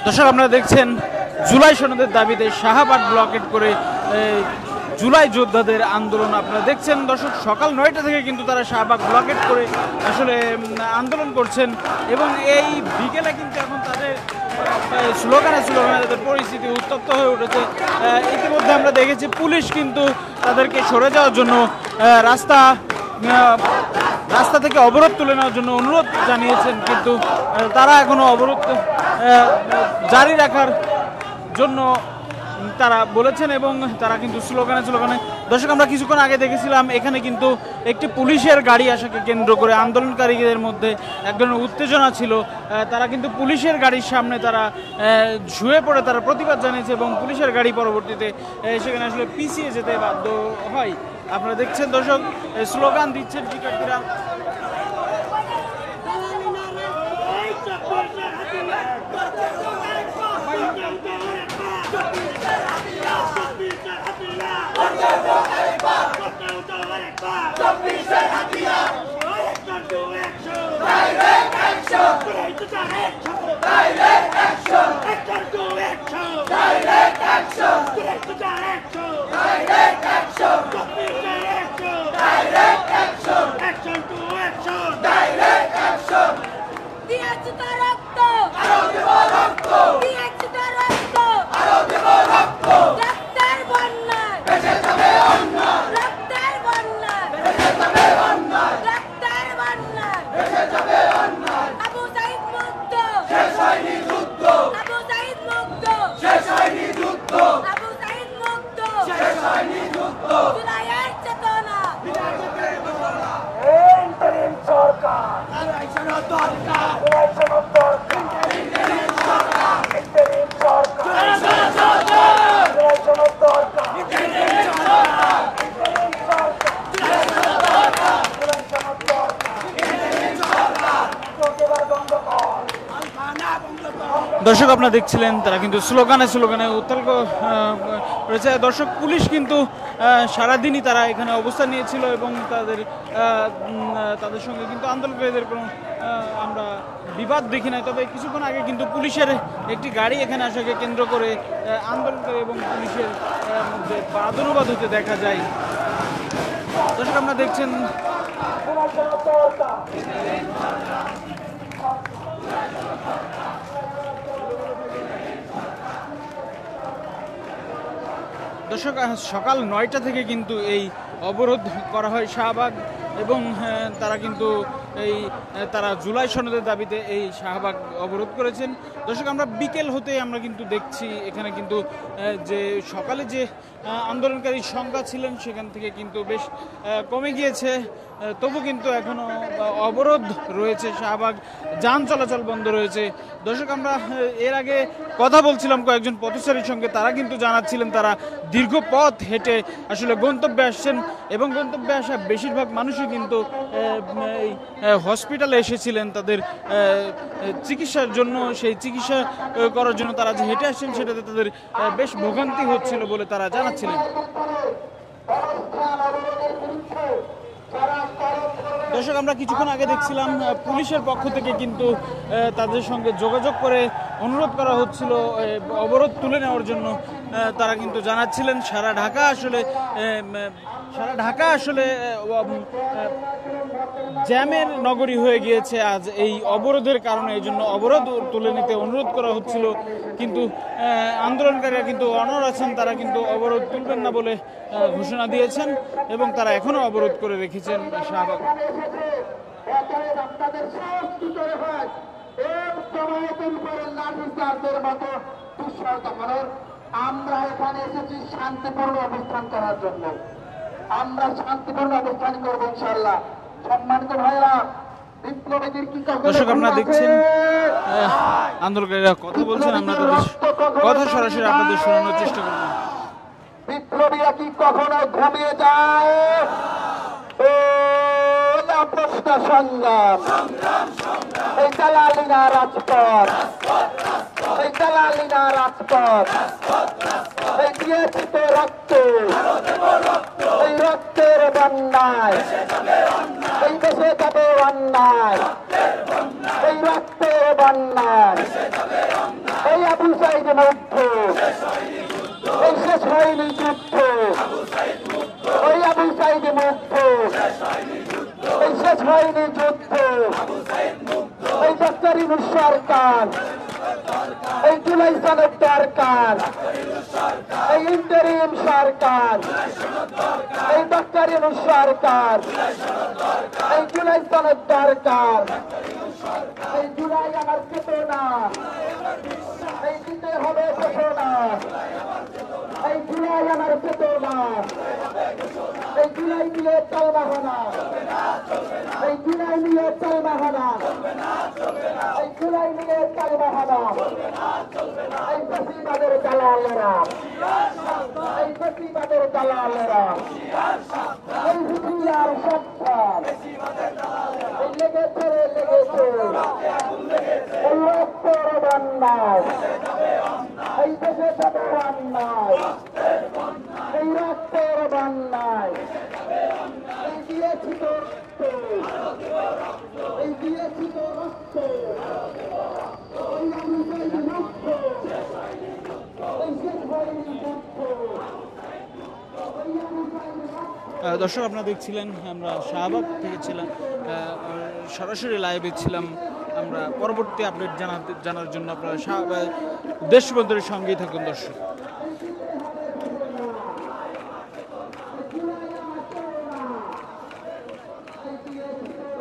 দর্শক আপনারা দেখছেন জুলাই সনদের দাবিতে শাহবাগ ব্লকেট করে জুলাই যোদ্ধাদের আন্দোলন আপনারা দেখছেন। দর্শক সকাল 9টা থেকে কিন্তু তারা শাহবাগ ব্লকেট করে আসলে আন্দোলন করছেন এবং এই বিকেলে কিন্তু এখন তাদের স্লোগানে তাদের পরিস্থিতি উত্তপ্ত হয়ে উঠেছে। ইতিমধ্যে আমরা দেখেছি পুলিশ কিন্তু তাদেরকে সরে যাওয়ার জন্য রাস্তা থেকে অবরোধ তুলে নেওয়ার জন্য অনুরোধ জানিয়েছেন, কিন্তু তারা এখনো অবরোধ জারি রাখার জন্য তারা বলেছেন এবং তারা কিন্তু স্লোগানে দর্শক আমরা কিছুক্ষণ আগে দেখেছিলাম এখানে কিন্তু একটি পুলিশের গাড়ি আসাকে কেন্দ্র করে আন্দোলনকারীদের মধ্যে এক ধরনের উত্তেজনা ছিল। তারা কিন্তু পুলিশের গাড়ির সামনে তারা শুয়ে পড়ে তারা প্রতিবাদ জানিয়েছে এবং পুলিশের গাড়ি পরবর্তীতে সেখানে আসলে পিছিয়ে যেতে বাধ্য হয়। আপনারা দেখছেন দর্শক স্লোগান দিচ্ছেন শিক্ষার্থীরা। দর্শক আপনারা দেখছিলেন তারা কিন্তু স্লোগানে উত্তাল রয়েছে। দর্শক পুলিশ কিন্তু সারাদিনই তারা এখানে অবস্থান নিয়েছিল এবং তাদের সঙ্গে কিন্তু আন্দোলনকারীদের কোনো আমরা বিবাদ দেখি নাই। তবে কিছুক্ষণ আগে কিন্তু পুলিশের একটি গাড়ি এখানে আসাকে কেন্দ্র করে আন্দোলনকারী এবং পুলিশের মধ্যে বাদানুবাদ হতে দেখা যায়। দর্শক আপনারা দেখছেন দর্শক সকাল 9টা থেকে কিন্তু এই অবরোধ করা হয় শাহবাগ এবং তারা কিন্তু তারা জুলাই সনদের দাবিতে এই শাহবাগ অবরোধ করেছেন। দর্শক আমরা বিকেল হতে আমরা কিন্তু দেখছি এখানে কিন্তু যে সকালে যে আন্দোলনকারী সংখ্যা ছিলেন সেখান থেকে কিন্তু বেশ কমে গিয়েছে, তবু কিন্তু এখনো অবরোধ রয়েছে, শাহবাগ যান চলাচল বন্ধ রয়েছে। দর্শক আমরা এর আগে কথা বলছিলাম কয়েকজন পথচারীর সঙ্গে, তারা কিন্তু জানাচ্ছিলেন তারা দীর্ঘ পথ হেঁটে আসলে গন্তব্যে আসছেন এবং গন্তব্যে আসা বেশিরভাগ মানুষই কিন্তু হসপিটালে এসেছিলেন তাদের চিকিৎসার জন্য। সেই চিকিৎসা করার জন্য তারা যে হেঁটে আসছেন সেটাতে তাদের বেশ ভোগান্তি হচ্ছিল বলে তারা জানাচ্ছিলেন। দর্শক আমরা কিছুক্ষণ আগে দেখছিলাম পুলিশের পক্ষ থেকে কিন্তু তাদের সঙ্গে যোগাযোগ করে অনুরোধ করা হচ্ছিল অবরোধ তুলে নেওয়ার জন্য। তারা কিন্তু জানাচ্ছিলেন সারা ঢাকা আসলে জ্যামের নগরী হয়ে গিয়েছে আজ এই অবরোধের কারণে, এই জন্য অবরোধ তুলে নিতে অনুরোধ করা হচ্ছিল, কিন্তু আন্দোলনকারীরা কিন্তু অনড় আছেন, তারা কিন্তু অবরোধ তুলবেন না বলে ঘোষণা দিয়েছেন এবং তারা এখনো অবরোধ করে রেখেছেন শাহবাগ। আমরা এখানে এসেছি শান্তিপূর্ণ অবস্থান করার জন্য, আমরা শান্তিপূর্ণ অবস্থান করবো ইনশাল্লাহ। সম্মানিত ভাইরা, বিপ্লবীদের কি দর্শক আপনারা দেখছেন আন্দোলনকারীরা কথা বলছেন, আমরা তাদের কথা সরাসরি আপনাদের শোনানোর চেষ্টা করব। বিপ্লবীরা কি কখনো ঘুমিয়ে যায়? প্রশ্ন সংগ্রাম, এই দালালিনা রাজপথ, এই দালালিনা রাজপথ, এই দিয়েছি তো রক্ত, এই রক্তের বন্যায় এই দেশে যাবে অন্যায়, এই রক্তের বন্যায় এই আবু সাইদ মুগ্ধ, এই শেষ হয়নি যুদ্ধ, ওই আবু সাইদ মুগ্ধ, এই শেষ হয়নি যুদ্ধ, এই ডক্টর ইউনূস সরকার, এই জুলাই সনদ দরকার, এই ইন্টারিম সরকার, এই ডক্টর ইউনূস সরকার, এই জুলাই সনদ দরকার, এই জুলাই আমার চেতনা, এই দিতে হবে ঘোষণা, এই জুলাই আমার চেতনা, এই জুলাই নিয়ে চলবা হনা, এই জুলাই নিয়ে চলবা হনা, এই জুলাই নিয়ে চলবা হনা, এই ফ্যাসিবাদের দালালেরা, এই ফ্যাসিবাদের দালালেরা, এই হুঁশিয়ার সন্তান, এই লেগেছে রে লেগেছে, এই রক্তর বন্যায়, এই দেশে যাবে অন্যায়, এই রক্তর বন্যায়, এই দিয়েছি তো রক্ত, এই দিয়েছি তো রক্ত, এই আমি চাই মুক্ত, এই শেষ হয়নি যুদ্ধ, এই আমি চাই মুক্ত। দর্শক আপনারা দেখছিলেন আমরা শাহবাগ থেকে ছিলাম, সরাসরি লাইভে ছিলাম আমরা। পরবর্তী আপডেট জানার জন্য আপনারা দেশবন্ধুর সঙ্গেই থাকুন দর্শক।